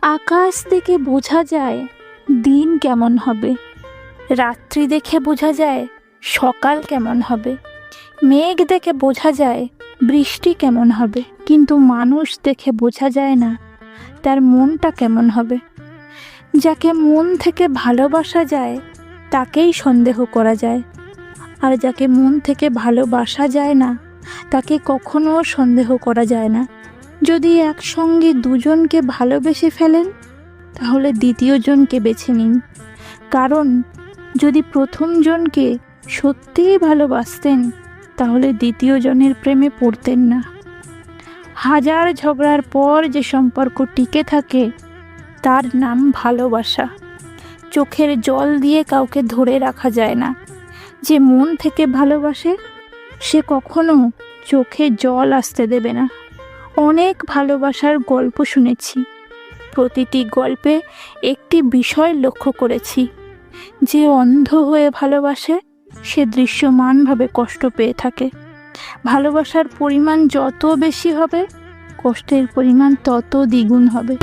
আকাশ দেখে বোঝা যায় দিন কেমন হবে, রাত্রি দেখে বোঝা যায় সকাল কেমন হবে, মেঘ দেখে বোঝা যায় বৃষ্টি কেমন হবে, কিন্তু মানুষ দেখে বোঝা যায় না তার মনটা কেমন হবে। যাকে মন থেকে ভালোবাসা যায় তাকেই সন্দেহ করা যায়, আর যাকে মন থেকে ভালোবাসা যায় না তাকে কখনো সন্দেহ করা যায় না। যদি একসঙ্গে দুজনকে ভালোবেসে ফেলেন তাহলে দ্বিতীয় জনকে বেছে নিন, কারণ যদি প্রথম জনকে সত্যিই ভালোবাসতেন তাহলে দ্বিতীয় জনের প্রেমে পড়তেন না। হাজার ঝগড়ার পর যে সম্পর্ক টিকে থাকে তার নাম ভালোবাসা। চোখের জল দিয়ে কাউকে ধরে রাখা যায় না। যে মন থেকে ভালোবাসে সে কখনো চোখে জল আসতে দেবে না। অনেক ভালোবাসার গল্প শুনেছি, প্রতিটি গল্পে একটি বিষয় লক্ষ্য করেছি, যে অন্ধ হয়ে ভালোবাসে সে দৃশ্যমানভাবে কষ্ট পেয়ে থাকে। ভালোবাসার পরিমাণ যত বেশি হবে কষ্টের পরিমাণ তত দ্বিগুণ হবে।